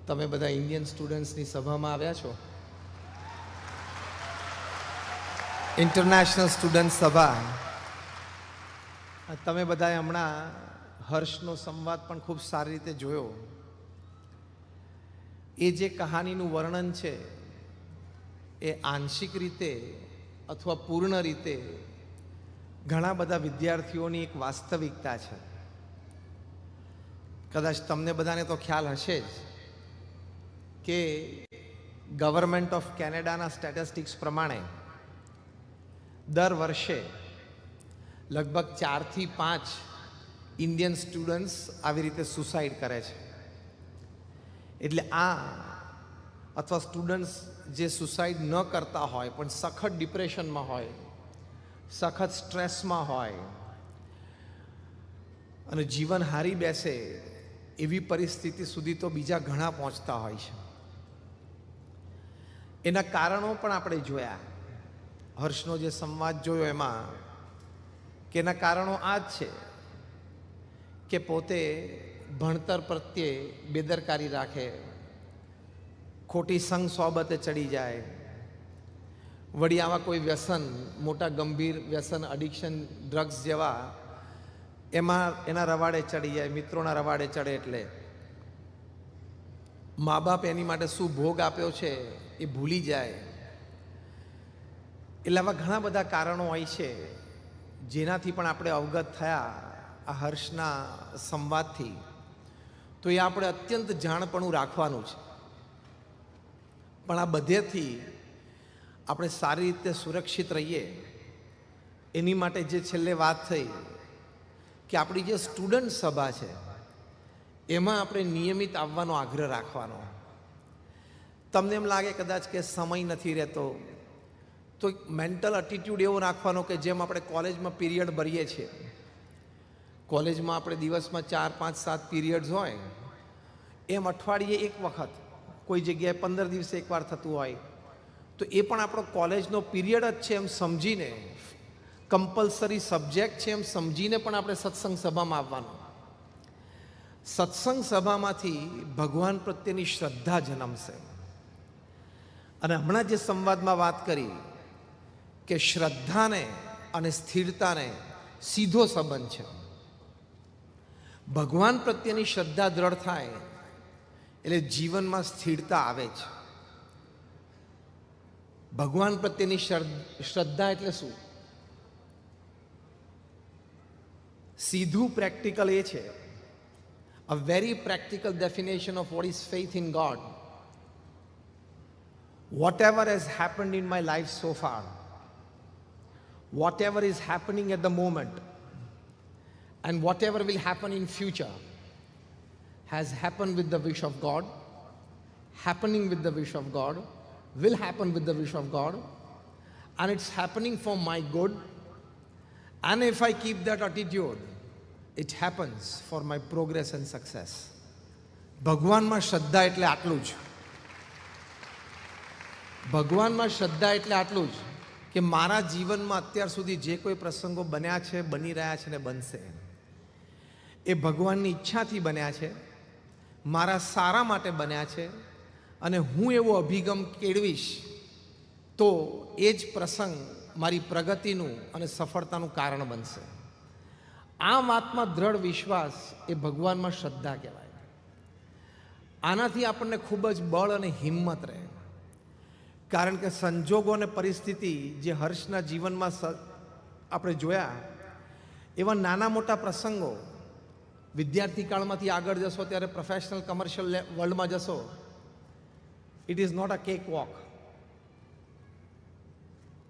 તમે બધા ઇન્ડિયન સ્ટુડન્ટ્સની સભામાં આવ્યા છો. ઇન્ટરનેશનલ સ્ટુડન્ટ સભા. તમે બધાએ હમણાં હર્ષનો સંવાદ પણ ખૂબ સારી રીતે જોયો. એ જે કહાનીનું વર્ણન છે એ આંશિક રીતે અથવા પૂર્ણ રીતે ઘણા બધા વિદ્યાર્થીઓની એક વાસ્તવિકતા છે. કદાચ તમને બધાને તો ખ્યાલ હશે જ કે ગવર્મેન્ટ ઓફ કેનેડાના સ્ટેટિસ્ટિક્સ પ્રમાણે દર વર્ષે લગભગ 4 થી 5 ઇન્ડિયન સ્ટુડન્ટ્સ આવી રીતે સુસાઇડ કરે છે. એટલે આ અથવા સ્ટુડન્ટ્સ જે સુસાઇડ ન કરતા હોય પણ સખત ડિપ્રેશનમાં હોય, સખત સ્ટ્રેસમાં હોય અને જીવન હારી બેસે એવી પરિસ્થિતિ સુધી તો બીજા ઘણા પહોંચતા હોય છે. એના કારણો પણ આપણે જોયા. હર્ષનો જે સંવાદ જોયો એમાં કે એના કારણો આ જ છે કે પોતે ભણતર પ્રત્યે બેદરકારી રાખે, ખોટી સંગ સોબતે ચડી જાય, વળી આવા કોઈ વ્યસન, મોટા ગંભીર વ્યસન, એડિક્શન, ડ્રગ્સ જેવા એમાં એના રવાડે ચડી જાય, મિત્રોના રવાડે ચડે. એટલે મા બાપ એની માટે શું ભોગ આપ્યો છે એ ભૂલી જાય. એટલે આવા ઘણા બધા કારણો હોય છે જેનાથી પણ આપણે અવગત થયા આ હર્ષના સંવાદથી. તો એ આપણે અત્યંત જાણપણું રાખવાનું છે. પણ આ બધેથી આપણે સારી રીતે સુરક્ષિત રહીએ એની માટે જે છેલ્લે વાત થઈ કે આપણી જે સ્ટુડન્ટ સભા છે એમાં આપણે નિયમિત આવવાનો આગ્રહ રાખવાનો. તમને એમ લાગે કદાચ કે સમય નથી રહેતો, તો મેન્ટલ એટીટ્યૂડ એવો રાખવાનો કે જેમ આપણે કોલેજમાં પીરિયડ ભરીએ છીએ, કોલેજમાં આપણે દિવસમાં 4, 5, 7 પીરિયડ્સ હોય, એમ અઠવાડિયે એક વખત, કોઈ જગ્યાએ 15 દિવસે એકવાર થતું હોય, તો એ પણ આપણો કોલેજનો પીરિયડ જ છે એમ સમજીને, કમ્પલસરી સબ્જેક્ટ છે એમ સમજીને પણ આપણે સત્સંગ સભામાં આવવાનું. સત્સંગ સભામાંથી ભગવાન પ્રત્યેની શ્રદ્ધા જન્મશે. અને હમણાં જે સંવાદમાં વાત કરી કે શ્રદ્ધાને અને સ્થિરતાને સીધો સંબંધ છે. ભગવાન પ્રત્યેની શ્રદ્ધા દ્રઢ થાય એટલે જીવનમાં સ્થિરતા આવે છે. ભગવાન પ્રત્યેની શ્રદ્ધા એટલે શું? સીધું પ્રેક્ટિકલ એ છે, a very practical definition of what is faith in God. Whatever has happened in my life so far, whatever is happening at the moment, and whatever will happen in future has happened with the wish of God, happening with the wish of God, will happen with the wish of God, and it's happening for my good. And if I keep that attitude, it happens for my progress and success. ભગવાનમાં શ્રદ્ધા એટલે આટલું જ. ભગવાનમાં શ્રદ્ધા એટલે આટલું જ કે મારા જીવનમાં અત્યાર સુધી જે કોઈ પ્રસંગો બન્યા છે, બની રહ્યા છે ને બનશે, એ ભગવાનની ઈચ્છાથી બન્યા છે, મારા સારા માટે બન્યા છે. અને હું એવો અભિગમ કેળવીશ તો એ જ પ્રસંગ મારી પ્રગતિનું અને સફળતાનું કારણ બનશે. આ વાતમાં દ્રઢ વિશ્વાસ એ ભગવાનમાં શ્રદ્ધા કહેવાય. આનાથી આપણને ખૂબ જ બળ અને હિંમત રહે. કારણ કે સંજોગો અને પરિસ્થિતિ જે હર્ષના જીવનમાં આપણે જોયા, એવા નાના મોટા પ્રસંગો, વિદ્યાર્થી કાળમાંથી આગળ જશો ત્યારે પ્રોફેશનલ કમર્શિયલ વર્લ્ડમાં જશો, it is not a cake walk.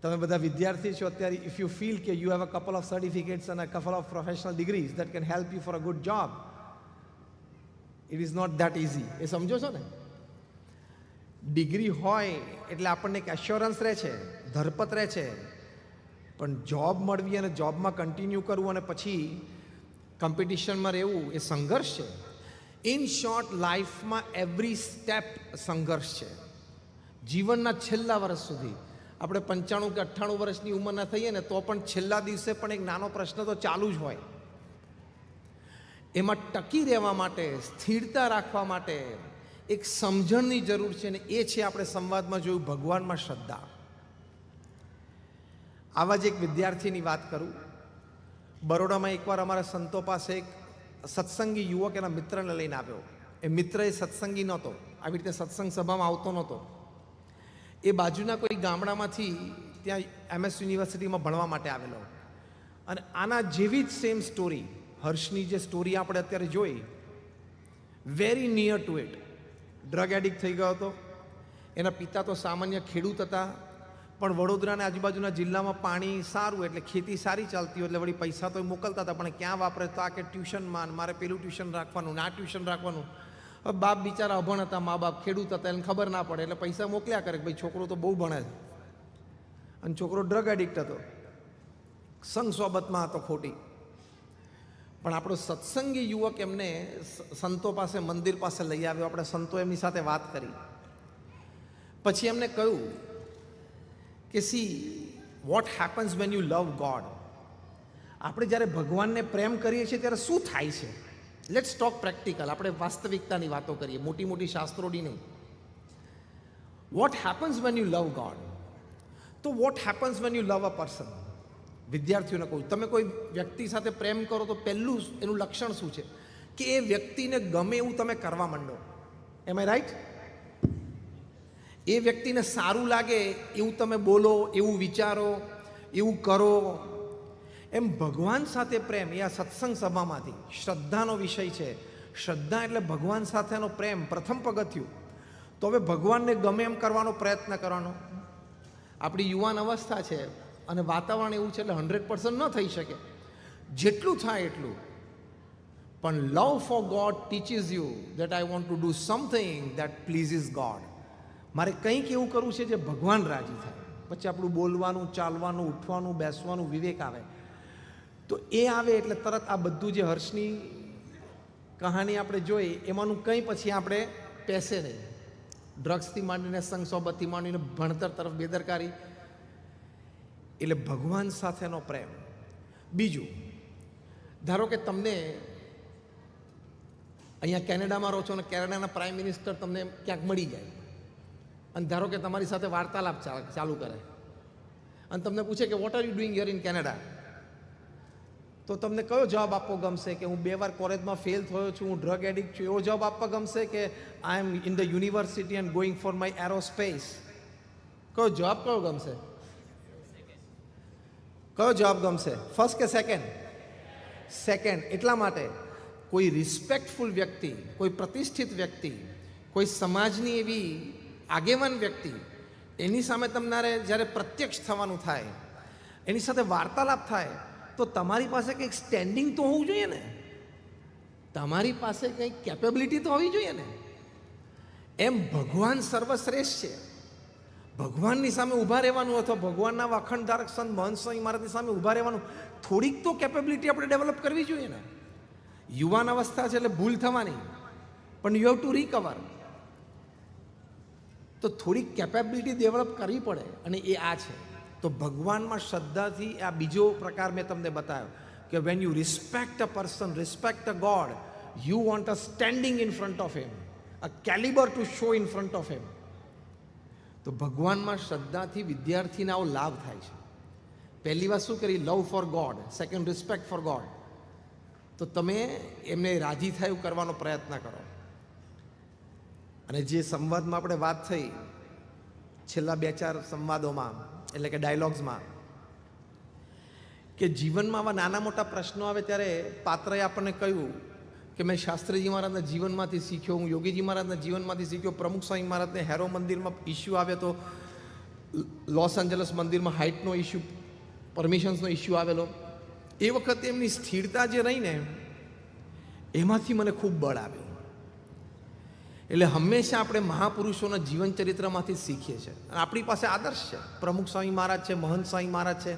તમે બધા વિદ્યાર્થી છો અત્યારે. ઇફ યુ ફીલ કે you have a couple of certificates અને couple of professional degrees that can help you for a good job, it is not that easy. એ સમજો છો ને? ડિગ્રી હોય એટલે આપણને એક એશ્યોરન્સ રહે છે, ધરપત રહે છે, પણ જોબ મળવી અને જોબમાં કન્ટિન્યુ કરવું અને પછી કોમ્પિટિશનમાં રહેવું એ સંઘર્ષ છે. ઇન શોર્ટ, લાઈફમાં એવરી સ્ટેપ સંઘર્ષ છે. જીવનના છેલ્લા વર્ષ સુધી આપણે 95 કે 98 વર્ષની ઉંમરના થઈએ ને તો પણ છેલ્લા દિવસે પણ એક નાનો પ્રશ્ન તો ચાલુ જ હોય. એમાં ટકી રહેવા માટે, સ્થિરતા રાખવા માટે એક સમજણની જરૂર છે, ને એ છે આપણે સંવાદમાં જોયું ભગવાનમાં શ્રદ્ધા. આવા જ એક વિદ્યાર્થીની વાત કરું. બરોડામાં એકવાર અમારા સંતો પાસે એક સત્સંગી યુવક એના મિત્રને લઈને આવ્યો. એ મિત્ર એ સત્સંગી નહોતો, આવી રીતે સત્સંગ સભામાં આવતો નહોતો. એ બાજુના કોઈ ગામડામાંથી ત્યાં MS યુનિવર્સિટીમાં ભણવા માટે આવેલો. અને આના જેવી જ સેમ સ્ટોરી, હર્ષની જે સ્ટોરી આપણે અત્યારે જોઈ, very near to it. Drug addict થઈ ગયો હતો. એના પિતા તો સામાન્ય ખેડૂત હતા, પણ વડોદરાના આજુબાજુના જિલ્લામાં પાણી સારું એટલે ખેતી સારી ચાલતી હોય એટલે વળી પૈસા તો મોકલતા હતા, પણ ક્યાં વાપરે તો આ કે ટ્યુશનમાં, મારે પેલું ટ્યુશન રાખવાનું ને આ ટ્યુશન રાખવાનું. હવે બાપ બિચારા અભણ હતા, મા બાપ ખેડૂત હતા, એને ખબર ના પડે એટલે પૈસા મોકલ્યા કરે કે ભાઈ છોકરો તો બહુ ભણે છે. અને છોકરો ડ્રગ એડિક્ટ હતો, સંગ સોબતમાં હતો ખોટી. પણ આપણો સત્સંગી યુવક એમને સંતો પાસે, મંદિર પાસે લઈ આવ્યો. આપણે સંતો એમની સાથે વાત કરી. પછી એમને કહ્યું કે see what happens when you love God. આપણે જ્યારે ભગવાનને પ્રેમ કરીએ છીએ ત્યારે શું થાય છે? Let's talk practical. આપણે વાસ્તવિકતાની વાતો કરીએ, મોટી મોટી શાસ્ત્રોની નહીં. What happens when you love God. તો what happens when you love a person. વિદ્યાર્થીઓને કહું, તમે કોઈ વ્યક્તિ સાથે પ્રેમ કરો તો પહેલું એનું લક્ષણ શું છે? કે એ વ્યક્તિને ગમે એવું તમે કરવા માંડો. એમ આઈ રાઈટ? એ વ્યક્તિને સારું લાગે એવું તમે બોલો, એવું વિચારો, એવું કરો. એમ ભગવાન સાથે પ્રેમ એ આ સત્સંગ સભામાંથી શ્રદ્ધાનો વિષય છે. શ્રદ્ધા એટલે ભગવાન સાથેનો પ્રેમ, પ્રથમ પગથિયું. તો હવે ભગવાનને ગમે એમ કરવાનો પ્રયત્ન કરવાનો. આપણી યુવાન અવસ્થા છે અને વાતાવરણ એવું છે એટલે 100% ન થઈ શકે, જેટલું થાય એટલું. પણ love for God teaches you that I want to do something that pleases God. મારે કંઈક એવું કરવું છે જે ભગવાન રાજી થાય. પછી આપણું બોલવાનું, ચાલવાનું, ઉઠવાનું, બેસવાનું વિવેક આવે. તો એ આવે એટલે તરત આ બધું જે હર્ષની કહાની આપણે જોઈ એમાંનું કંઈ પછી આપણે પેસે નહીં. ડ્રગ્સથી માંડીને, સંગ સોબતથી માંડીને, ભણતર તરફ બેદરકારી. એટલે ભગવાન સાથેનો પ્રેમ. બીજું, ધારો કે તમને અહીંયા કેનેડામાં રહો છો અને કેનેડાના પ્રાઇમ મિનિસ્ટર તમને ક્યાંક મળી જાય અને ધારો કે તમારી સાથે વાર્તાલાપ ચાલુ કરે અને તમને પૂછે કે what are you doing here in Canada. તો તમને કયો જવાબ આપવો ગમશે? કે હું 2 વાર કોલેજમાં ફેલ થયો છું, હું ડ્રગ એડિક્ટ છું, એવો જવાબ આપવા ગમશે? કે I am in the university and going for my aerospace? કયો જવાબ કયો ગમશે? કયો જવાબ ગમશે? ફર્સ્ટ કે સેકન્ડ? સેકન્ડ. એટલા માટે કોઈ રિસ્પેક્ટફુલ વ્યક્તિ, કોઈ પ્રતિષ્ઠિત વ્યક્તિ, કોઈ સમાજની એવી આગેવાન વ્યક્તિ, એની સામે તમારે જ્યારે પ્રત્યક્ષ થવાનું થાય, એની સાથે વાર્તાલાપ થાય, તો તમારી પાસે કંઈક સ્ટેન્ડિંગ તો હોવું જોઈએ ને, તમારી પાસે કંઈક કેપેબિલિટી તો હોવી જોઈએ ને. એમ ભગવાન સર્વશ્રેષ્ઠ છે. ભગવાનની સામે ઊભા રહેવાનું અથવા ભગવાનના અખંડધારક સંત મહંત સ્વામી મહારાજની સામે ઊભા રહેવાનું, થોડીક તો કેપેબિલિટી આપણે ડેવલપ કરવી જોઈએ ને. યુવાન અવસ્થા છે એટલે ભૂલ થવાની, પણ યુ હેવ ટુ રિકવર. તો થોડીક કેપેબિલિટી ડેવલપ કરવી પડે અને એ આ છે. તો ભગવાનમાં શ્રદ્ધાથી આ બીજો પ્રકાર મેં તમને બતાવ્યો કે when you respect a person, respect a God, you want a standing in front of him, a calibre to show in front of him. તો ભગવાનમાં શ્રદ્ધાથી વિદ્યાર્થીને આવો લાભ થાય છે. પહેલી વાત શું કરી? લવ for God. Second, respect four God. તો તમે એમને રાજી થાય એવું કરવાનો પ્રયત્ન કરો. અને જે સંવાદમાં આપણે વાત થઈ છેલ્લા 2-4 સંવાદોમાં, એટલે કે ડાયલોગ્સમાં, કે જીવનમાં આવા નાના મોટા પ્રશ્નો આવે ત્યારે પાત્રએ આપણને કહ્યું કે મેં શાસ્ત્રીજી મહારાજના જીવનમાંથી શીખ્યો, હું યોગીજી મહારાજના જીવનમાંથી શીખ્યો. પ્રમુખ સ્વામી મહારાજને હેરો મંદિરમાં ઇસ્યુ આવ્યો તો, લોસ એન્જલસ મંદિરમાં હાઇટનો ઇસ્યુ, પરમિશન્સનો ઇસ્યુ આવેલો. એ વખતે એમની સ્થિરતા જે રહી ને, એમાંથી મને ખૂબ બળ આવ્યું. એટલે હંમેશા આપણે મહાપુરુષોના જીવન ચરિત્રમાંથી શીખીએ છીએ. આપણી પાસે આદર્શ છે. પ્રમુખ સ્વામી મહારાજ છે, મહંત સ્વામી મહારાજ છે,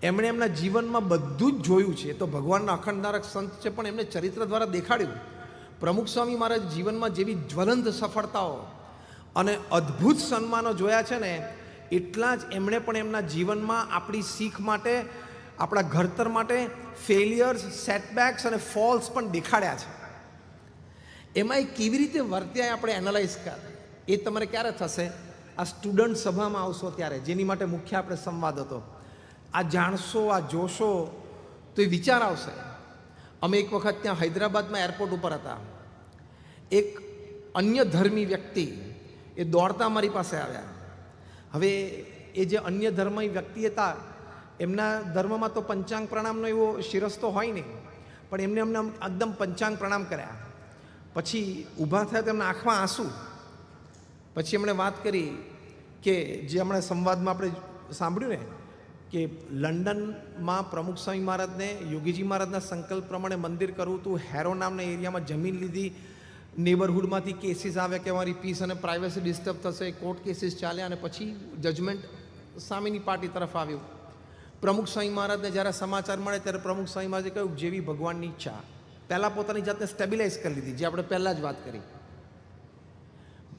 એમણે એમના જીવનમાં બધું જ જોયું છે. તો ભગવાનના અખંડધારક સંત છે, પણ એમને ચરિત્ર દ્વારા દેખાડ્યું. પ્રમુખ સ્વામી મહારાજ જીવનમાં જેવી જ્વલંત સફળતાઓ અને અદ્ભુત સન્માનો જોયા છે ને, એટલા જ એમણે પણ એમના જીવનમાં આપણી શીખ માટે, આપણા ઘડતર માટે ફેલિયર્સ, સેટબેક્સ અને ફોલ્સ પણ દેખાડ્યા છે. એમાં એ કેવી રીતે વર્ત્યા આપણે એનાલાઇઝ કર, એ તમારે ક્યારે થશે? આ સ્ટુડન્ટ સભામાં આવશો ત્યારે, જેની માટે મુખ્ય આપણે સંવાદ હતો. આ જાણશો, આ જોશો તો એ વિચાર આવશે. અમે એક વખત ત્યાં હૈદરાબાદમાં એરપોર્ટ ઉપર હતા. એક અન્ય ધર્મી વ્યક્તિ એ દોડતા અમારી પાસે આવ્યા. હવે એ જે અન્ય ધર્મી વ્યક્તિ હતા, એમના ધર્મમાં તો પંચાંગ પ્રણામનો એવો શિરસ્તો હોય નહીં, પણ એમને અમને એકદમ પંચાંગ પ્રણામ કર્યા. પછી ઊભા થયા તો એમના આંખમાં આંસુ. પછી એમણે વાત કરી કે જે હમણાં સંવાદમાં આપણે સાંભળ્યું ને, કે લંડનમાં પ્રમુખ સ્વામી મહારાજને યોગીજી મહારાજના સંકલ્પ પ્રમાણે મંદિર કરવું હતું. હેરો નામના એરિયામાં જમીન લીધી, નેબરહુડમાંથી કેસીસ આવ્યા કે અમારી પીસ અને પ્રાઇવસી ડિસ્ટર્બ થશે, કોર્ટ કેસીસ ચાલ્યા અને પછી જજમેન્ટ સામેની પાર્ટી તરફ આવ્યું. પ્રમુખ સ્વામી મહારાજને જ્યારે સમાચાર મળે ત્યારે પ્રમુખ સ્વામી મહારાજે કહ્યું, જેવી ભગવાનની ઈચ્છા. પહેલાં પોતાની જાતને સ્ટેબિલાઇઝ કરી લીધી, જે આપણે પહેલાં જ વાત કરી.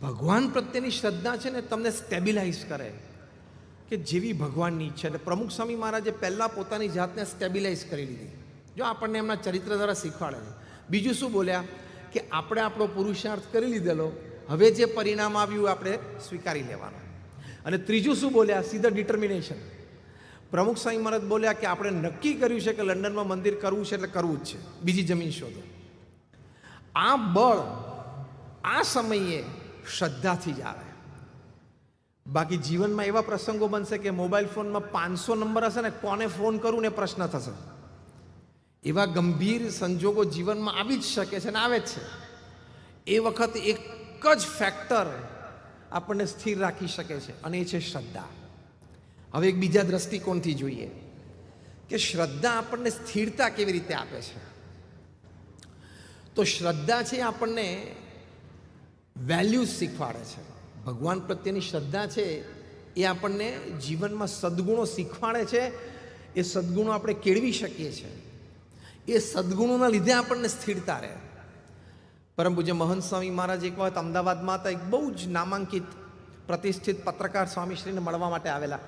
ભગવાન પ્રત્યેની શ્રદ્ધા છે ને તમને સ્ટેબિલાઇઝ કરે, કે જેવી ભગવાનની ઈચ્છા. એટલે પ્રમુખ સ્વામી મહારાજે પહેલાં પોતાની જાતને સ્ટેબિલાઇઝ કરી લીધી. જો આપણને એમના ચરિત્ર દ્વારા શીખવાડે છે. બીજું શું બોલ્યા કે આપણે આપણો પુરુષાર્થ કરી લીધેલો, હવે જે પરિણામ આવ્યું આપણે સ્વીકારી લેવાનું. અને ત્રીજું શું બોલ્યા? સીધા ડિટર્મિનેશન. પ્રમુખ સ્વામી મહારાજ બોલ્યા કે આપણે નક્કી કર્યું છે કે લંડનમાં મંદિર કરવું છે એટલે કરવું જ છે, બીજી જમીન શોધો. આ બળ આ સમયે શ્રદ્ધાથી જ આવે. બાકી જીવનમાં એવા પ્રસંગો બનશે કે મોબાઈલ ફોનમાં 500 નંબર હશે ને, કોને ફોન કરું ને પ્રશ્ન થશે. એવા ગંભીર સંજોગો જીવનમાં આવી જ શકે છે ને આવે જ છે. એ વખત એક જ ફેક્ટર આપણને સ્થિર રાખી શકે છે અને એ છે શ્રદ્ધા. હવે એક બીજા દ્રષ્ટિકોણથી જોઈએ કે શ્રદ્ધા આપણને સ્થિરતા કેવી રીતે આપે છે. તો શ્રદ્ધા છે આપણને વેલ્યુઝ શીખવાડે છે. ભગવાન પ્રત્યેની શ્રદ્ધા છે એ આપણને જીવનમાં સદ્ગુણો શીખવાડે છે. એ સદ્ગુણો આપણે કેળવી શકીએ છીએ. એ સદ્ગુણોના લીધે આપણને સ્થિરતા રહે. પરમ પૂજ્ય મહંત સ્વામી મહારાજ એક વખત અમદાવાદમાં હતા. એક બહુ જ નામાંકિત પ્રતિષ્ઠિત પત્રકાર સ્વામીશ્રીને મળવા માટે આવેલા.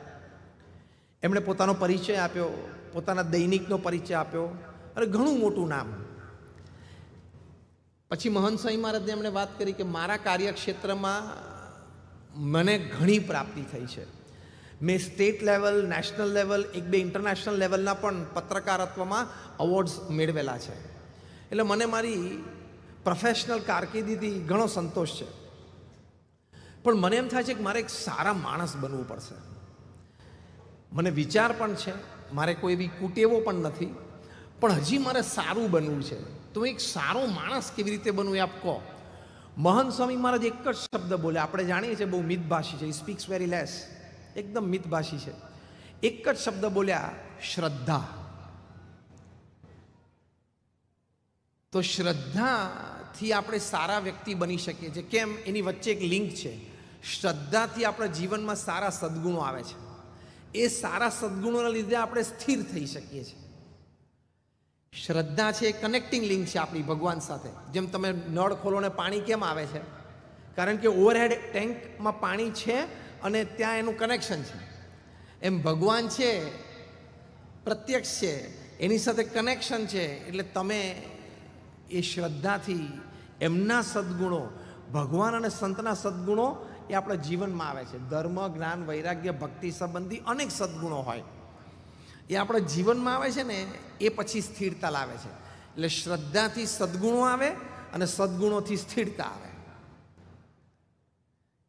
એમણે પોતાનો પરિચય આપ્યો, પોતાના દૈનિકનો પરિચય આપ્યો અને ઘણું મોટું નામ. પછી મહંત સ્વામી મહારાજને એમણે વાત કરી કે મારા કાર્યક્ષેત્રમાં મને ઘણી પ્રાપ્તિ થઈ છે. મેં state level, national level, 1-2 international લેવલના પણ પત્રકારત્વમાં અવોર્ડ્સ મેળવેલા છે. એટલે મને મારી પ્રોફેશનલ કારકિર્દીથી ઘણો સંતોષ છે. પણ મને એમ થાય છે કે મારે એક સારા માણસ બનવું પડશે. મને વિચાર પણ છે, મારે કોઈ એવી કુટેવો પણ નથી, પણ હજી મારે સારું બનવું છે. તો એક સારો માણસ કેવી રીતે બનવું એ આપ કહો. મહંત સ્વામી મહારાજ એક જ શબ્દ બોલે. આપણે જાણીએ છીએ બહુ મિતભાષી છે, સ્પીક્સ વેરી લેસ, એકદમ મિતભાષી છે. એક જ શબ્દ બોલ્યા, શ્રદ્ધા. તો શ્રદ્ધાથી આપણે સારા વ્યક્તિ બની શકીએ છીએ. કેમ? એની વચ્ચે એક લિંક છે. શ્રદ્ધાથી આપણા જીવનમાં સારા સદ્ગુણો આવે છે. એ સારા સદ્ગુણોના લીધે આપણે સ્થિર થઈ શકીએ છીએ. શ્રદ્ધા છે એ કનેક્ટિંગ લિંક છે આપણી ભગવાન સાથે. જેમ તમે નળ ખોલો ને પાણી કેમ આવે છે? કારણ કે ઓવરહેડ ટેન્કમાં પાણી છે અને ત્યાં એનું કનેક્શન છે. એમ ભગવાન છે, પ્રત્યક્ષ છે, એની સાથે કનેક્શન છે. એટલે તમે એ શ્રદ્ધાથી એમના સદ્ગુણો, ભગવાન અને સંતના સદ્ગુણો એ આપણા જીવનમાં આવે છે. ધર્મ, જ્ઞાન, વૈરાગ્ય, ભક્તિ સંબંધી અનેક સદ્ગુણો હોય એ આપણા જીવનમાં આવે છે ને, એ પછી સ્થિરતા લાવે છે. એટલે શ્રદ્ધાથી સદ્ગુણો આવે અને સદ્ગુણોથી સ્થિરતા આવે.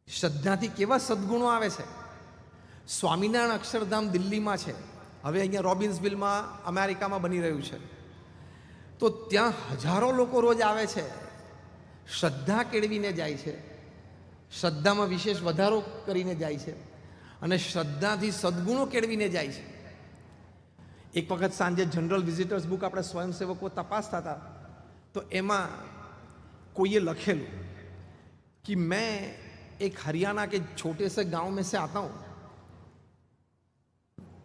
શ્રદ્ધાથી કેવા સદ્ગુણો આવે છે? સ્વામિનારાયણ અક્ષરધામ દિલ્હીમાં છે, હવે અહીંયા રોબિન્સવિલમાં અમેરિકામાં બની રહ્યું છે. તો ત્યાં હજારો લોકો રોજ આવે છે, શ્રદ્ધા કેળવીને જાય છે, શ્રદ્ધામાં વિશેષ વધારો કરીને જાય છે અને શ્રદ્ધાથી સદ્ગુણો કેળવીને જાય છે. એક વખત સાંજે જનરલ વિઝિટર્સ બુક આપણે સ્વયંસેવકો તપાસતા હતા, તો એમાં કોઈએ લખેલું कि मैं एक हरियाणा के छोटे से गांव में से आता हूं,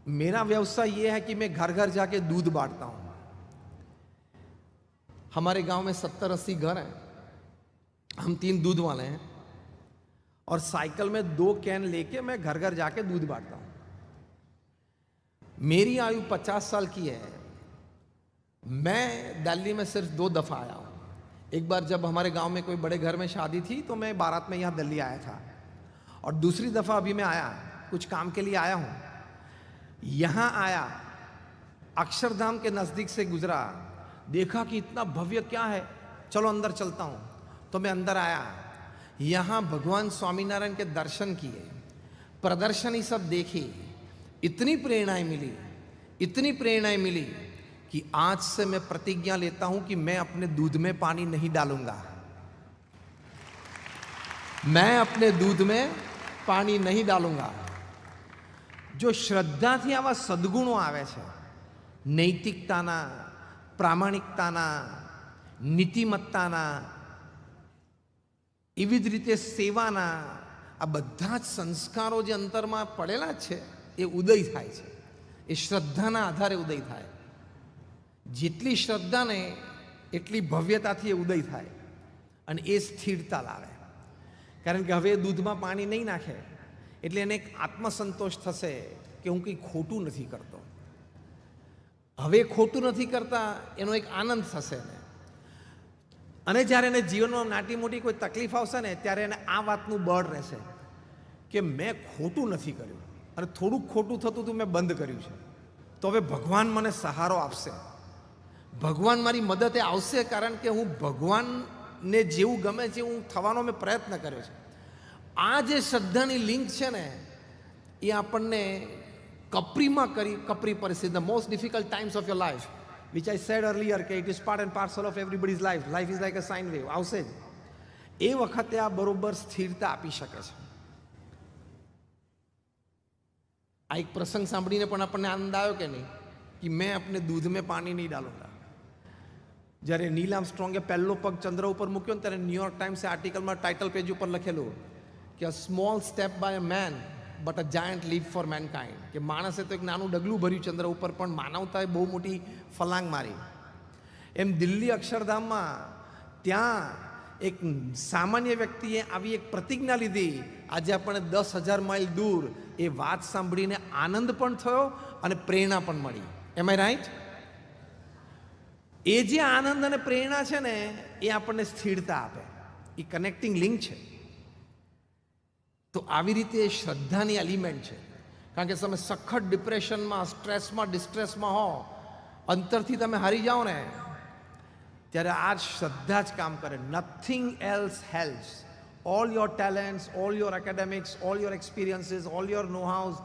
मेरा व्यवसाय ये है कि मैं घर घर जाके दूध बांटता हूं. हमारे गांव में 70-80 घर हैं, हम 3 दूध वाले हैं और साइकिल में 2 कैन लेके मैं घर घर जाके दूध बांटता हूं. मेरी आयु 50 साल की है. मैं दिल्ली में सिर्फ 2 दफा आया हूं. एक बार जब हमारे गांव में कोई बड़े घर में शादी थी तो मैं बारात में यहाँ दिल्ली आया था, और दूसरी दफ़ा अभी मैं आया, कुछ काम के लिए आया हूँ। यहाँ आया, अक्षरधाम के नज़दीक से गुजरा, देखा कि इतना भव्य क्या है, चलो अंदर चलता हूँ। तो मैं अंदर आया, यहाँ भगवान स्वामीनारायण के दर्शन किए, प्रदर्शनी सब देखी, इतनी प्रेरणाएं मिली, इतनी प्रेरणाएं मिली कि आज से मैं प्रतिज्ञा लेता हूं कि मैं अपने दूध में पानी नहीं डालूंगा। मैं अपने दूध में पानी नहीं डालूंगा। जो श्रद्धाથી આવા સદગુણો આવે છે, નૈતિકતાના, પ્રામાણિકતાના, નીતિમત્તાના, એવી જ રીતે સેવાના, આ બધા જ સંસ્કારો જે અંતરમાં પડેલા છે એ ઉદય થાય છે, એ શ્રદ્ધાના આધારે ઉદય થાય। જેટલી શ્રદ્ધા ને એટલી ભવ્યતાથી એ ઉદય થાય અને એ સ્થિરતા લાવે। કારણ કે હવે દૂધમાં પાણી નહીં નાખે એટલે એને એક આત્મસંતોષ થશે કે હું કંઈ ખોટું નથી કરતો। હવે ખોટું નથી કરતા એનો એક આનંદ થશે ને। અને જ્યારે એને જીવનમાં નાટી મોટી કોઈ તકલીફ આવશે ને ત્યારે એને આ વાતનું બળ રહેશે કે મેં ખોટું નથી કર્યું અને થોડુંક ખોટું થતું હતું મેં બંધ કર્યું છે, તો હવે ભગવાન મને સહારો આપશે, ભગવાન મારી મદદે આવશે, કારણ કે હું ભગવાનને જેવું ગમે છે હું થવાનો મેં પ્રયત્ન કર્યો છે। આ જે શ્રદ્ધાની લિંક છે ને એ આપણને કપરીમાં કરી, કપરી પરિસ્થિતિ, the most difficult times of your life, which I said earlier કે it is part and parcel of everybody's life, life is like a sine wave, આવશે જ। એ વખતે આ બરોબર સ્થિરતા આપી શકે છે। આ એક પ્રસંગ સાંભળીને પણ આપણને આનંદ આવ્યો કે નહીં, કે મેં अपने दूध में पानी नहीं डालूंगा। જ્યારે નીલ આર્મસ્ટ્રોંગે પહેલો પગ ચંદ્ર ઉપર મૂક્યો ને ત્યારે ન્યુયોર્ક ટાઈમ્સે આર્ટિકલમાં ટાઇટલ પેજ ઉપર લખેલું કે a small step by a man but a giant leap for mankind, કે માણસે તો એક નાનું ડગલું ભર્યું ચંદ્ર ઉપર પણ માનવતાએ બહુ મોટી ફલાંગ મારી। એમ દિલ્હી અક્ષરધામમાં ત્યાં એક સામાન્ય વ્યક્તિએ આવી એક પ્રતિજ્ઞા લીધી, આજે આપણે 10,000 માઇલ દૂર એ વાત સાંભળીને આનંદ પણ થયો અને પ્રેરણા પણ મળી। એમ આઈ રાઈટ? એ જે આનંદ અને પ્રેરણા છે ને એ આપણને સ્થિરતા આપે, એ કનેક્ટિંગ લિંક છે। તો આવી રીતે શ્રદ્ધાની એલિમેન્ટ છે, કારણ કે તમે સખત ડિપ્રેશનમાં, સ્ટ્રેસમાં, ડિસ્ટ્રેસમાં હો, અંતરથી તમે હારી જાઓ ને ત્યારે આ શ્રદ્ધા જ કામ કરે। Nothing else helps, all your talents, all your academics, all your experiences, all your know hows,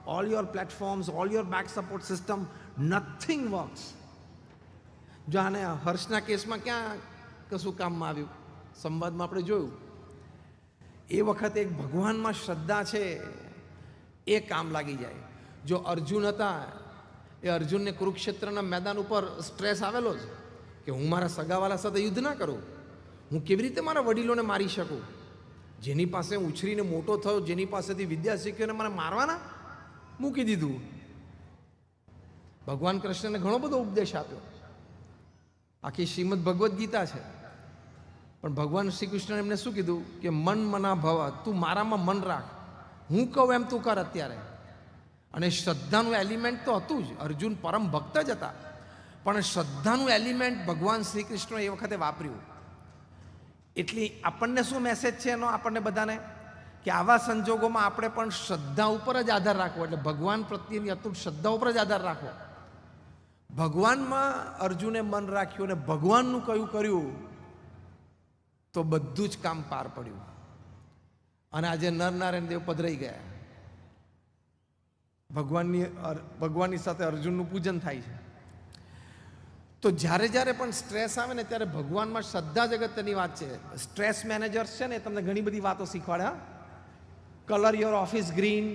all your platforms, all your back support system, nothing works. જો આને હર્ષના કેસમાં ક્યાં કશું કામમાં આવ્યું, સંવાદમાં આપણે જોયું, એ વખતે એક ભગવાનમાં શ્રદ્ધા છે એ કામ લાગી જાય। જો અર્જુન હતા, એ અર્જુનને કુરુક્ષેત્રના મેદાન ઉપર સ્ટ્રેસ આવેલો જ કે હું મારા સગાવાલા સાથે યુદ્ધ ના કરું, હું કેવી રીતે મારા વડીલોને મારી શકું, જેની પાસે ઉછરીને મોટો થયો, જેની પાસેથી વિદ્યા શીખ્યો, મને મારવાના, મૂકી દીધું। ભગવાન કૃષ્ણને ઘણો બધો ઉપદેશ આપ્યો, આખી શ્રીમદ ભગવદ્ ગીતા છે, પણ ભગવાન શ્રી કૃષ્ણએ એમને શું કીધું કે મન મના ભવ, તું મારામાં મન રાખ, હું કહું એમ તું કર અત્યારે। અને શ્રદ્ધાનું એલિમેન્ટ તો હતું જ, અર્જુન પરમ ભક્ત જ હતા, પણ શ્રદ્ધાનું એલિમેન્ટ ભગવાન શ્રી કૃષ્ણએ એ વખતે વાપર્યું। એટલે આપણને શું મેસેજ છે એનો આપણને બધાને, કે આવા સંજોગોમાં આપણે પણ શ્રદ્ધા ઉપર જ આધાર રાખવો, એટલે ભગવાન પ્રત્યેની અતૂટ શ્રદ્ધા ઉપર જ આધાર રાખવો। ભગવાનમાં અર્જુને મન રાખ્યું અને ભગવાનનું કયું કર્યું તો બધું જ કામ પાર પડ્યું અને આજે નરનારાયણ દેવ પધરાઈ ગયા। ભગવાનની સાથે અર્જુનનું પૂજન થાય છે। તો જ્યારે જ્યારે પણ સ્ટ્રેસ આવે ને ત્યારે ભગવાનમાં શ્રદ્ધા જ અગત્યની વાત છે। સ્ટ્રેસ મેનેજર્સ છે ને તમને ઘણી બધી વાતો શીખવાડ્યા। કલર યોર ઓફિસ ગ્રીન,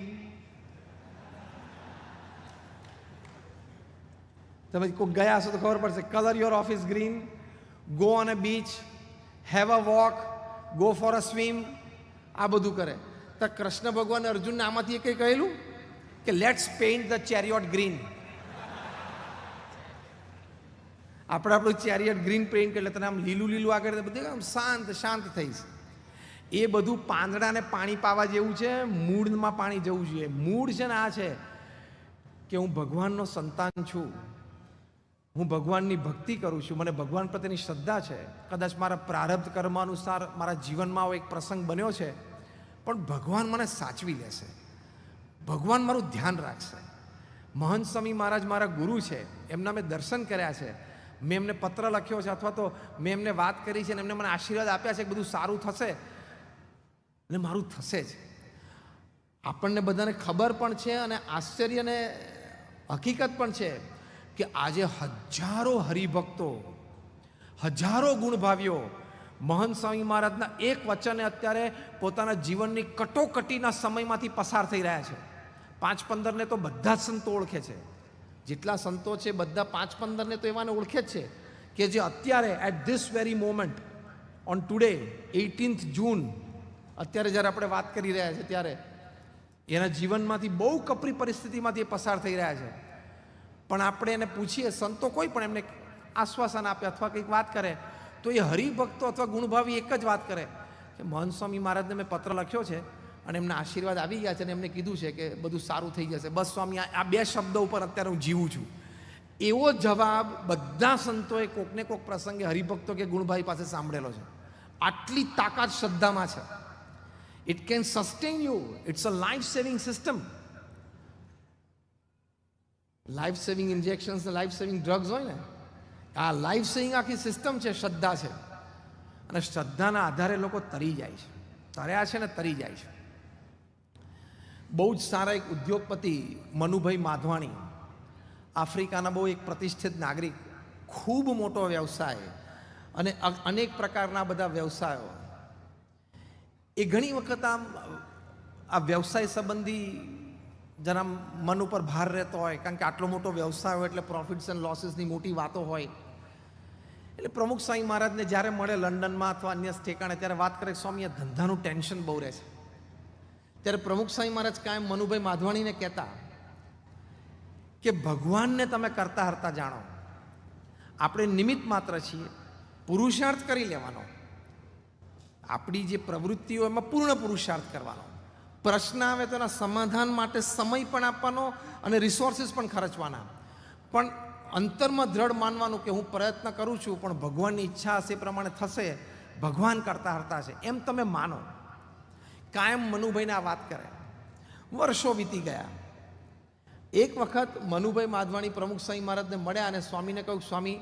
તમે કોઈ ગયા હશો તો ખબર પડશે, colour your office green, go on a beach, have a walk, go for a swim, આ બધું કરે। તો કૃષ્ણ ભગવાને અર્જુનને આમાંથી કંઈ કહેલું કે લેટ્સ પેઇન્ટ ધ ચેરિયોટ ગ્રીન। આપણે આપણું ચેરિયટ ગ્રીન પેઇન્ટ એટલે તને આમ લીલું લીલું આગળ બધું આમ શાંત શાંત થઈશ। એ બધું પાંદડાને પાણી પાવા જેવું છે, મૂળમાં પાણી જવું જોઈએ। મૂળ છે ને આ છે કે હું ભગવાનનો સંતાન છું, હું ભગવાનની ભક્તિ કરું છું, મને ભગવાન પ્રત્યેની શ્રદ્ધા છે, કદાચ મારા પ્રારબ્ધ કર્મ અનુસાર મારા જીવનમાં આવો એક પ્રસંગ બન્યો છે, પણ ભગવાન મને સાચવી લેશે, ભગવાન મારું ધ્યાન રાખશે. મહંત સ્વામી મહારાજ મારા ગુરુ છે, એમના મેં દર્શન કર્યા છે, મેં એમને પત્ર લખ્યો છે અથવા તો મેં એમને વાત કરી છે અને એમને મને આશીર્વાદ આપ્યા છે કે બધું સારું થશે અને મારું થશે જ. આપણને બધાને ખબર પણ છે અને આશ્ચર્ય અને હકીકત પણ છે કે આજે હજારો હરિભક્તો, હજારો ગુણભાવીઓ મહંત સ્વામી મહારાજના એક વચને અત્યારે પોતાના જીવનની કટોકટીના સમયમાંથી પસાર થઈ રહ્યા છે. 5-15ને તો બધા જ સંતો ઓળખે છે, જેટલા સંતો છે બધા 5-15ને તો એવાને ઓળખે જ છે કે જે અત્યારે at this very moment on today 18th June, અત્યારે જ્યારે આપણે વાત કરી રહ્યા છીએ ત્યારે એના જીવનમાંથી બહુ કપરી પરિસ્થિતિમાંથી એ પસાર થઈ રહ્યા છે. પણ આપણે એને પૂછીએ, સંતો કોઈ પણ એમને આશ્વાસન આપે અથવા કંઈક વાત કરે તો એ હરિભક્તો અથવા ગુણભાવી એક જ વાત કરે કે મહંત સ્વામી મહારાજને મેં પત્ર લખ્યો છે અને એમના આશીર્વાદ આવી ગયા છે અને એમને કીધું છે કે બધું સારું થઈ જશે, બસ સ્વામી આ 2 શબ્દો ઉપર અત્યારે હું જીવું છું. એવો જવાબ બધા સંતોએ કોકને કોક પ્રસંગે હરિભક્તો કે ગુણભાઈ પાસે સાંભળેલો છે. આટલી તાકાત શ્રદ્ધામાં છે. It can sustain you, it's a life saving system. Life saving injections, life saving drugs હોય ને, આ લાઈફ સેવિંગ આખી સિસ્ટમ છે, શ્રદ્ધા છે. અને શ્રદ્ધાના આધારે લોકો તરી જાય છે, તર્યા છે ને તરી જાય છે. બહુ જ સારા એક ઉદ્યોગપતિ મનુભાઈ માધવાણી, આફ્રિકાના બહુ એક પ્રતિષ્ઠિત નાગરિક, ખૂબ મોટો વ્યવસાય અને અનેક પ્રકારના બધા વ્યવસાયો. એ ઘણી વખત આ વ્યવસાય સંબંધી જરા મન ઉપર ભાર રહેતો હોય, કારણ કે આટલો મોટો વ્યવસાય હોય એટલે પ્રોફિટ્સ એન્ડ લોસીસની મોટી વાતો હોય. એટલે પ્રમુખ સ્વામી મહારાજને જ્યારે મળે લંડનમાં અથવા અન્ય ઠેકાણે ત્યારે વાત કરે, સ્વામી આ ધંધાનું ટેન્શન બહુ રહે છે. ત્યારે પ્રમુખ સ્વામી મહારાજ કાયમ મનુભાઈ માધવાણીને કહેતા કે ભગવાનને તમે કરતા હરતા જાણો, આપણે નિમિત્ત માત્ર છીએ, પુરુષાર્થ કરી લેવાનો, આપણી જે પ્રવૃત્તિઓ એમાં પૂર્ણ પુરુષાર્થ કરવાનો, પ્રશ્ન આવે તો એના સમાધાન માટે સમય પણ આપવાનો અને રિસોર્સિસ પણ ખર્ચવાના, પણ અંતરમાં દ્રઢ માનવાનું કે હું પ્રયત્ન કરું છું પણ ભગવાનની ઈચ્છા હશે એ પ્રમાણે થશે, ભગવાન કરતા હરતા છે એમ તમે માનો. કાયમ મનુભાઈને આ વાત કરે. વર્ષો વીતી ગયા. એક વખત મનુભાઈ માધવાણી પ્રમુખ સ્વામી મહારાજને મળ્યા અને સ્વામીને કહ્યું, સ્વામી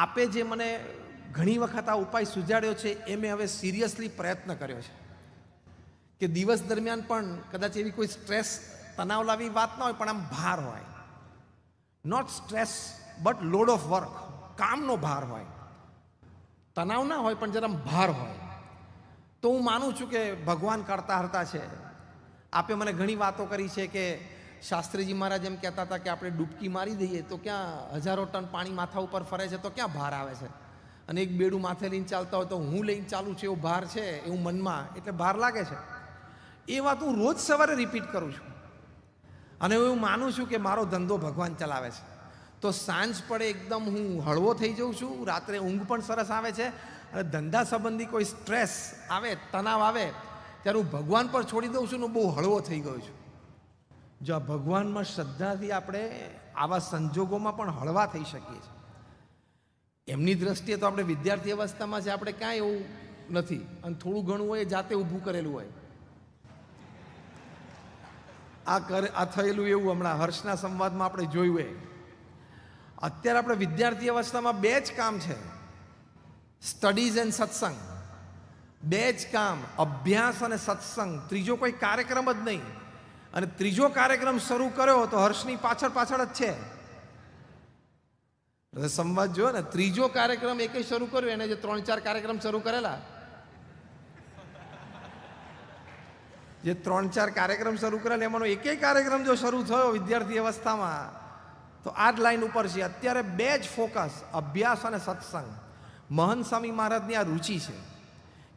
આપે જે મને ઘણી વખત આ ઉપાય સુજાડ્યો છે એ મેં હવે સિરિયસલી પ્રયત્ન કર્યો છે કે દિવસ દરમિયાન પણ કદાચ એવી કોઈ સ્ટ્રેસ તણાવ લાવી વાત ના હોય પણ આમ ભાર હોય, not stress but load of work, કામનો ભાર હોય, તણાવ ના હોય પણ જરા ભાર હોય, તો હું માનું છું કે ભગવાન કરતા હરતા છે. આપે મને ઘણી વાતો કરી છે કે શાસ્ત્રીજી મહારાજ એમ કહેતા હતા કે આપણે ડૂબકી મારી દઈએ તો ક્યાં હજારો ટન પાણી માથા ઉપર ફરે છે તો ક્યાં ભાર આવે છે, અને એક બેડું માથે લઈને ચાલતા હોય તો હું લઈને ચાલું છું એવો ભાર છે એવું મનમાં, એટલે ભાર લાગે છે. એ વાત હું રોજ સવારે રિપીટ કરું છું અને હું માનું છું કે મારો ધંધો ભગવાન ચલાવે છે. તો સાંજ પડે એકદમ હું હળવો થઈ જાઉં છું, રાત્રે ઊંઘ પણ સરસ આવે છે, અને ધંધા સંબંધી કોઈ સ્ટ્રેસ આવે, તણાવ આવે ત્યારે હું ભગવાન પર છોડી દઉં છું ને બહુ હળવો થઈ ગયો છું. જો આ ભગવાનમાં શ્રદ્ધાથી આપણે આવા સંજોગોમાં પણ હળવા થઈ શકીએ છીએ. એમની દ્રષ્ટિએ તો આપણે વિદ્યાર્થી અવસ્થામાં છે, આપણે કાંઈ એવું નથી, અને થોડું ઘણું હોય જાતે ઊભું કરેલું હોય. આ થયેલું એવું હમણાં હર્ષના સંવાદમાં આપણે જોયું એ. અત્યારે આપણે વિદ્યાર્થી અવસ્થામાં 2 જ કામ છે, સ્ટડીઝ એન્ડ સત્સંગ. 2 જ કામ, અભ્યાસ અને સત્સંગ. ત્રીજો કોઈ કાર્યક્રમ જ નહીં. અને ત્રીજો કાર્યક્રમ શરૂ કર્યો તો હર્ષની પાછળ જ છે. સંવાદ જો ને, ત્રીજો કાર્યક્રમ એકે શરૂ કર્યો, એને જે 3-4 કાર્યક્રમ શરૂ કરેલા, જે 3-4 કાર્યક્રમ શરૂ કરેલા એમાંનો એકેય કાર્યક્રમ જો શરૂ થયો વિદ્યાર્થી અવસ્થામાં તો આ જ લાઈન ઉપર છે. અત્યારે 2 જ ફોકસ, અભ્યાસ અને સત્સંગ. મહંત સ્વામી મહારાજની આ રુચિ છે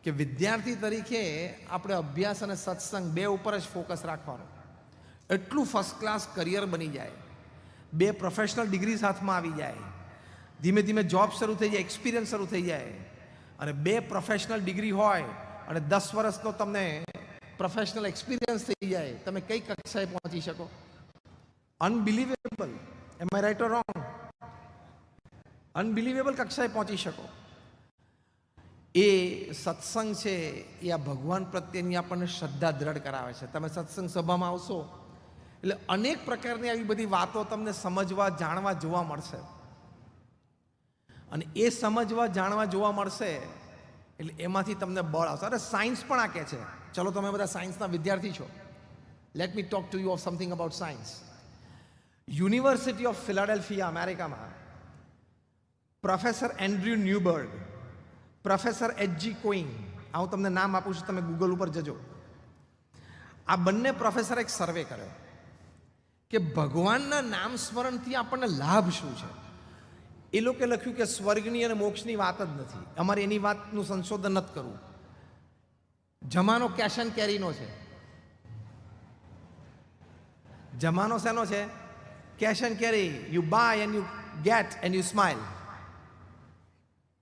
કે વિદ્યાર્થી તરીકે આપણે અભ્યાસ અને સત્સંગ 2 ઉપર જ ફોકસ રાખવાનો. એટલું ફર્સ્ટ ક્લાસ કરિયર બની જાય, 2 પ્રોફેશનલ ડિગ્રી હાથમાં આવી જાય, ધીમે ધીમે જોબ શરૂ થઈ જાય, એક્સપિરિયન્સ શરૂ થઈ જાય, અને 2 પ્રોફેશનલ ડિગ્રી હોય અને 10 વર્ષનો તમને પ્રોફેશનલ એક્સપિરિયન્સ થઈ જાય, તમે કઈ કક્ષાએ પહોંચી શકો? Unbelievable. Am I right or wrong? Unbelievable કક્ષાએ પહોંચી શકો. એ સત્સંગ છે એ આ ભગવાન પ્રત્યેની આપણને શ્રદ્ધા દ્રઢ કરાવે છે. તમે સત્સંગ સભામાં આવશો એટલે અનેક પ્રકારની આવી બધી વાતો તમને સમજવા, જાણવા, જોવા મળશે. અને એ સમજવા, જાણવા, જોવા મળશે એટલે એમાંથી તમને બળ આવશે. અરે સાયન્સ પણ આ કહે છે. ચલો, તમે બધા સાયન્સના વિદ્યાર્થી છો. Let me talk to you of something about science. University of Philadelphia, અમેરિકામાં પ્રોફેસર એન્ડ્રુ ન્યુબર્ગ, પ્રોફેસર એચ.જી. કોઈંગ, આ હું તમને નામ આપું છું, તમે ગૂગલ ઉપર જજો. આ બંને પ્રોફેસરે એક સર્વે કર્યો કે ભગવાનના નામ સ્મરણથી આપણને લાભ શું છે. એ લોકોએ લખ્યું કે સ્વર્ગની અને મોક્ષની વાત જ નથી, અમારે એની વાતનું સંશોધન નથી કરવું. જમાનો કેશ એન્ડ કેરીનો છે. જમાનો શેનો છે? Cash and carry. You buy and you get and you smile.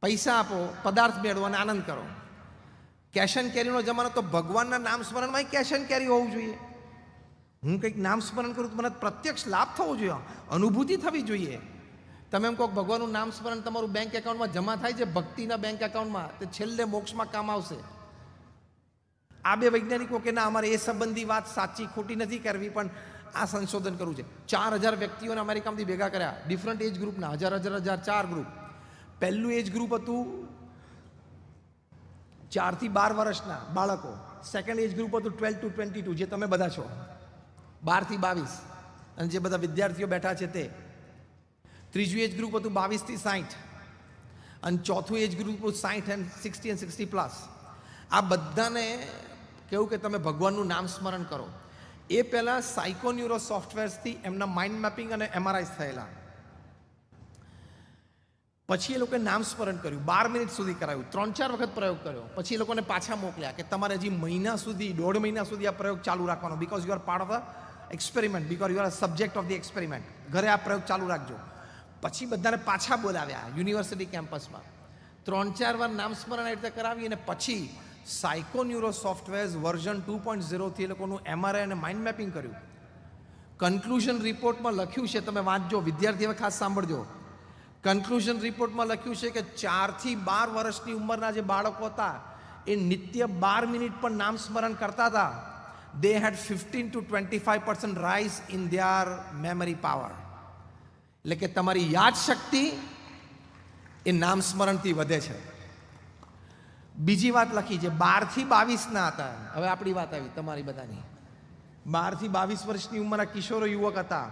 પૈસા આપો, પદાર્થ મેળવો અને આનંદ કરો. કેશ એન્ડ કેરીનો જમાનો. તો ભગવાનના નામ સ્મરણમાં કેશ એન્ડ કેરી હોવું જોઈએ. હું કંઈક નામ સ્મરણ કરું તો મને પ્રત્યક્ષ લાભ થવો જોઈએ, અનુભૂતિ થવી જોઈએ. તમે એમ કહો ભગવાનનું નામ સ્મરણ તમારું બેંક એકાઉન્ટમાં જમા થાય છે, ભક્તિના બેંક એકાઉન્ટમાં, તે છેલ્લે મોક્ષમાં કામ આવશે. આ બે વૈજ્ઞાનિકો કે ના, અમારે એ સંબંધી વાત સાચી ખોટી નથી કરવી, પણ આ સંશોધન કરવું છે. 4000 વ્યક્તિઓને અમેરિકામાંથી ભેગા કર્યા, ડિફરન્ટ એજ ગ્રુપના, હજાર 4 ગ્રુપ. પહેલું એજ ગ્રુપ હતું 4 થી 12 વર્ષના બાળકો. સેકન્ડ એજ ગ્રુપ હતું 12 to 22, જે તમે બધા છો, 12 થી 22, અને જે બધા વિદ્યાર્થીઓ બેઠા છે તે. ત્રીજું એજ ગ્રુપ હતું 22 થી 60, અને ચોથું એજ ગ્રુપ હતું 60 and 60 and 60+. આ બધાને કેવું કે તમે ભગવાનનું નામ સ્મરણ કરો. એ પહેલાં સાયકોન્યુરો સોફ્ટવેર્સથી એમના માઇન્ડ મેપિંગ અને MRIs થયેલા. પછી એ લોકોએ નામ સ્મરણ કર્યું, 12 મિનિટ સુધી કરાયું, 3-4 વખત પ્રયોગ કર્યો. પછી એ લોકોને પાછા મોકલ્યા કે તમારે હજી મહિના સુધી, 1.5 મહિના સુધી આ પ્રયોગ ચાલુ રાખવાનો, because you are part of the experiment, because you are subject of the experiment. ઘરે આ પ્રયોગ ચાલુ રાખજો. પછી બધાને પાછા બોલાવ્યા યુનિવર્સિટી કેમ્પસમાં. 3-4 વાર નામ સ્મરણ એ રીતે કરાવી, અને પછી સાયકોન્યુરો સોફ્ટવેર્સ વર્ઝન 2.0 થી એ લોકોનું MRI અને માઇન્ડ મેપિંગ કર્યું. કન્ક્લુઝન રિપોર્ટમાં લખ્યું છે, તમે વાંચજો વિદ્યાર્થી, હવે ખાસ સાંભળજો. કન્ક્લુઝન રિપોર્ટમાં લખ્યું છે કે 4 થી 12 વર્ષની ઉંમરના જે બાળકો હતા એ નિત્ય 12 મિનિટ પણ નામ સ્મરણ કરતા હતા. they had 15 to 25% rise in their memory power. એટલે કે તમારી યાદ શક્તિ એ નામ સ્મરણથી વધે છે. બીજી વાત લખી છે, 12 થી 22 ના હતા. હવે આપણી વાત આવી, તમારી બધાની. 12 થી 22 વર્ષની ઉંમરના કિશોરો યુવક હતા.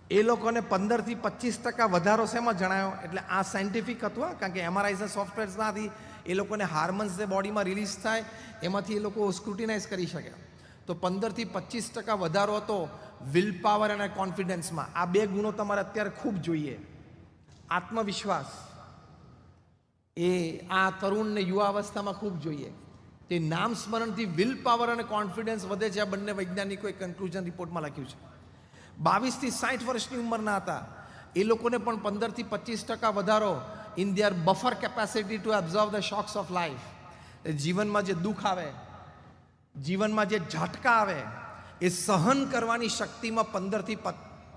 એ લોકોને 15 થી 25% વધારો શેમાં જણાયો? એટલે આ સાયન્ટિફિક હતું, કારણ કે MRIs સોફ્ટવેર્સમાંથી એ લોકોને હાર્મોન્સ જે બોડીમાં રિલીઝ થાય એમાંથી એ લોકો સ્ક્રુટિનાઇઝ કરી શકે. તો 15 થી 25% વધારો હતો વિલ પાવર અને કોન્ફિડન્સમાં. આ બે ગુણો તમારે અત્યારે ખૂબ જોઈએ. આત્મવિશ્વાસ એ આ તરુણને યુવા અવસ્થામાં ખૂબ જોઈએ. તે નામ સ્મરણથી વિલ પાવર અને કોન્ફિડન્સ વધે છે. આ બંને વૈજ્ઞાનિકોએ કન્ક્લુઝન રિપોર્ટમાં લખ્યું છે. 22 થી 60 વર્ષની ઉંમરના હતા એ લોકોને પણ 15 થી 25% વધારો in their buffer capacity two absorb the shocks of life. જીવનમાં જે દુઃખ આવે, જીવનમાં જે ઝાટકા આવે, એ સહન કરવાની શક્તિમાં 15 થી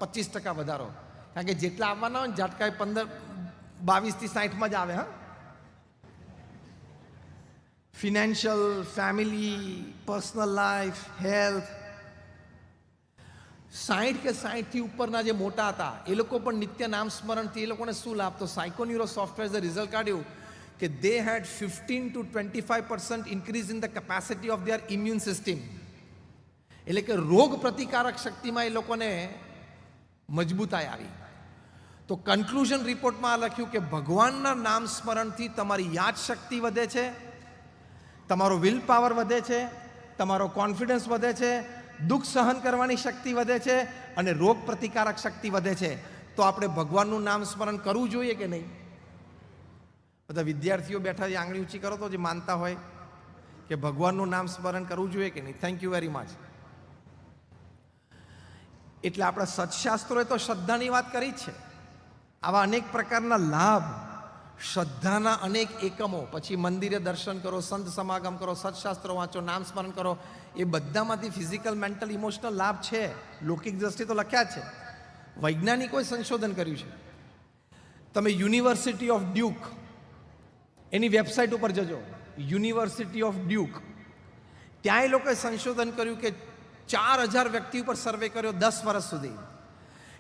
25% વધારો. કારણ કે જેટલા આવવાના હોય ને ઝાટકા એ 22 થી 60માં જ આવે. હા, financial, family, personal life, health. 60 કે 60 થી ઉપરના જે મોટા હતા એ લોકો પણ નિત્ય નામ સ્મરણથી એ લોકોને શું લાભ? તો સાયકોન્યુરો સોફ્ટવેર રિઝલ્ટ કાઢ્યું કે they had 15 to 25% increase in the capacity of their immune system. એટલે કે રોગ પ્રતિકારક શક્તિમાં એ લોકોને મજબૂતાઈ આવી. તો કન્ક્લુઝન રિપોર્ટમાં લખ્યું કે ભગવાનના નામ સ્મરણથી તમારી યાદ શક્તિ વધે છે, તમારો વિલ પાવર વધે છે, તમારો કોન્ફિડન્સ વધે છે, દુઃખ સહન કરવાની શક્તિ વધે છે, અને રોગ પ્રતિકારક શક્તિ વધે છે. તો આપણે ભગવાનનું નામ સ્મરણ કરવું જોઈએ કે નહીં? બધા વિદ્યાર્થીઓ બેઠા છે, આંગળી ઊંચી કરો તો જે માનતા હોય કે ભગવાનનું નામ સ્મરણ કરવું જોઈએ કે નહીં. Thank you very much. એટલે આપણા સત્શાસ્ત્રોએ તો શ્રદ્ધાની વાત કરી જ છે. આવા અનેક પ્રકારના લાભ, શ્રદ્ધાના અનેક એકમો, પછી મંદિરે દર્શન કરો, સંત સમાગમ કરો, સત્શાસ્ત્રો વાંચો, નામ સ્મરણ કરો, એ બધામાંથી ફિઝિકલ, મેન્ટલ, ઇમોશનલ લાભ છે. લૌકિક દ્રષ્ટિએ તો લખ્યા જ છે. વૈજ્ઞાનિકોએ સંશોધન કર્યું છે. તમે university of Duke any website ઉપર જજો, યુનિવર્સિટી ઓફ ડ્યુક. ત્યાં એ લોકોએ સંશોધન કર્યું કે 4000 વ્યક્તિ ઉપર સર્વે કર્યો 10 વર્ષ સુધી,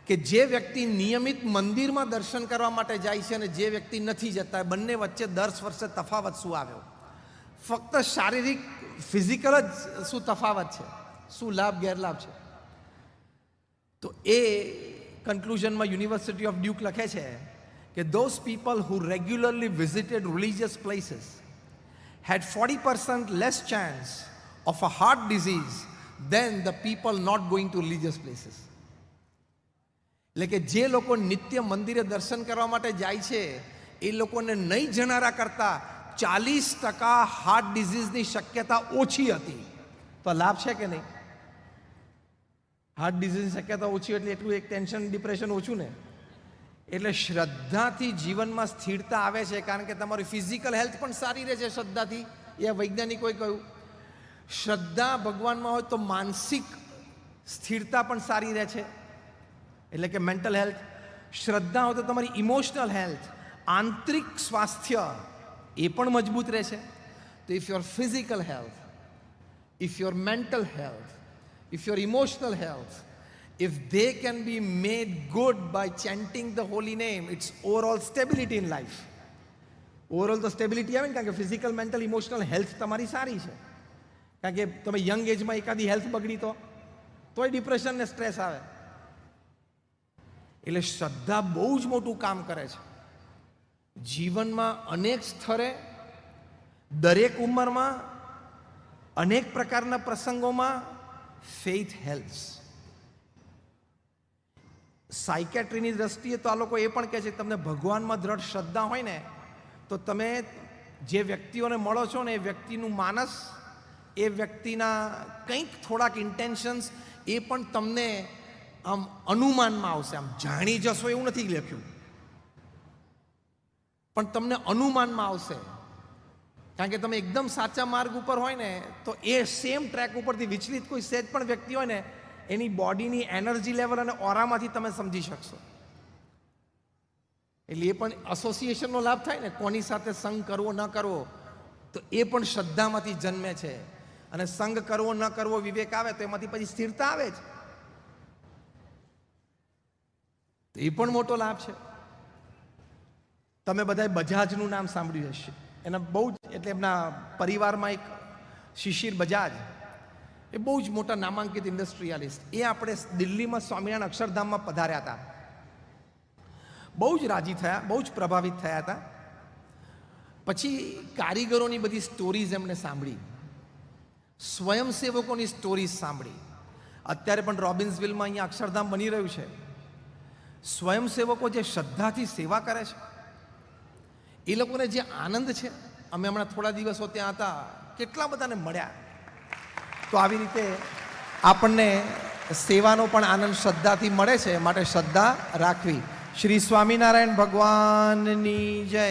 કે જે વ્યક્તિ નિયમિત મંદિરમાં દર્શન કરવા માટે જાય છે અને જે વ્યક્તિ નથી જતા, બંને વચ્ચે 10 વર્ષે તફાવત શું આવ્યો? ફક્ત શારીરિક ફિઝિકલ જ શું તફાવત છે, શું લાભ ગેરલાભ છે. તો એ કન્ક્લુઝનમાં યુનિવર્સિટી ઓફ ડ્યુક લખે છે કે those people who regularly visited religious places had 40% less chance of a heart disease than the people not going to religious places. એટલે કે જે લોકો નિત્ય મંદિરે દર્શન કરવા માટે જાય છે એ લોકોને નહીં જનારા કરતા 40% હાર્ટ ડિઝીઝની શક્યતા ઓછી હતી. તો લાભ છે કે નહીં? હાર્ટ ડિઝીઝની શક્યતા ઓછી એટલે એટલું એક ટેન્શન ડિપ્રેશન ઓછું ને. એટલે શ્રદ્ધાથી જીવનમાં સ્થિરતા આવે છે, કારણ કે તમારી ફિઝિકલ હેલ્થ પણ સારી રહે છે શ્રદ્ધાથી. એ વૈજ્ઞાનિકોએ કહ્યું. શ્રદ્ધા ભગવાનમાં હોય તો માનસિક સ્થિરતા પણ સારી રહે છે, એટલે કે મેન્ટલ હેલ્થ. શ્રદ્ધા હોય તો તમારી ઇમોશનલ હેલ્થ, આંતરિક સ્વાસ્થ્ય એ પણ મજબૂત રહે છે. તો if your physical health, if your mental health, if your emotional health, if they can be made good by chanting the holy name, it's overall stability in life. Overall તો stability આવે ને, કારણ કે ફિઝિકલ મેન્ટલ ઇમોશનલ હેલ્થ તમારી સારી છે. કારણ કે તમે યંગ એજમાં એકાદી હેલ્થ બગડી તોય ડિપ્રેશન ને સ્ટ્રેસ આવે. એટલે શ્રદ્ધા બહુ જ મોટું કામ કરે છે જીવનમાં. અનેક સ્તરે, દરેક ઉંમરમાં, અનેક પ્રકારના પ્રસંગોમાં ફેઇથ હેલ્પ્સ. સાયકેટ્રીની દ્રષ્ટિએ તો આ લોકો એ પણ કહે છે કે તમને ભગવાનમાં દ્રઢ શ્રદ્ધા હોય ને તો તમે જે વ્યક્તિઓને મળો છો ને એ વ્યક્તિનું માનસ, એ વ્યક્તિના કંઈક થોડાક ઇન્ટેન્શન્સ એ પણ તમને આમ અનુમાનમાં આવશે. આમ જાણી જશો એવું નથી લખ્યું, પણ તમને અનુમાનમાં આવશે. કારણ કે તમે એકદમ સાચા માર્ગ ઉપર હોય ને તો એ સેમ ટ્રેક ઉપરથી વિચલિત કોઈ સહેજ પણ વ્યક્તિ હોય ને એની બોડીની એનર્જી લેવલ અને ઓરામાંથી તમે સમજી શકશો. એટલે એ પણ એસોસિએશનનો લાભ થાય ને, કોની સાથે સંગ કરવો ન કરવો, તો એ પણ શ્રદ્ધામાંથી જન્મે છે. અને સંગ કરવો ન કરવો વિવેક આવે તો એમાંથી પછી સ્થિરતા આવે જ. તો એ પણ મોટો લાભ છે. તમે બધાએ બજાજનું નામ સાંભળ્યું હશે. એના બહુ જ, એટલે એમના પરિવારમાં એક શિશિર બજાજ, એ બહુ જ મોટા નામાંકિત ઇન્ડસ્ટ્રીયાલિસ્ટ. એ આપણે દિલ્હીમાં સ્વામિનારાયણ અક્ષરધામમાં પધાર્યા હતા. બહુ જ રાજી થયા, બહુ જ પ્રભાવિત થયા હતા. પછી કારીગરોની બધી સ્ટોરીઝ એમને સાંભળી, સ્વયંસેવકોની સ્ટોરીઝ સાંભળી. અત્યારે પણ રોબિન્સવિલમાં અહીંયા અક્ષરધામ બની રહ્યું છે. સ્વયંસેવકો જે શ્રદ્ધાથી સેવા કરે છે, એ લોકોને જે આનંદ છે. અમે હમણાં થોડા દિવસો ત્યાં હતા, કેટલા બધાને મળ્યા. તો આવી રીતે આપણને સેવાનો પણ આનંદ શ્રદ્ધાથી મળે છે. માટે શ્રદ્ધા રાખવી. શ્રી સ્વામિનારાયણ ભગવાનની જય.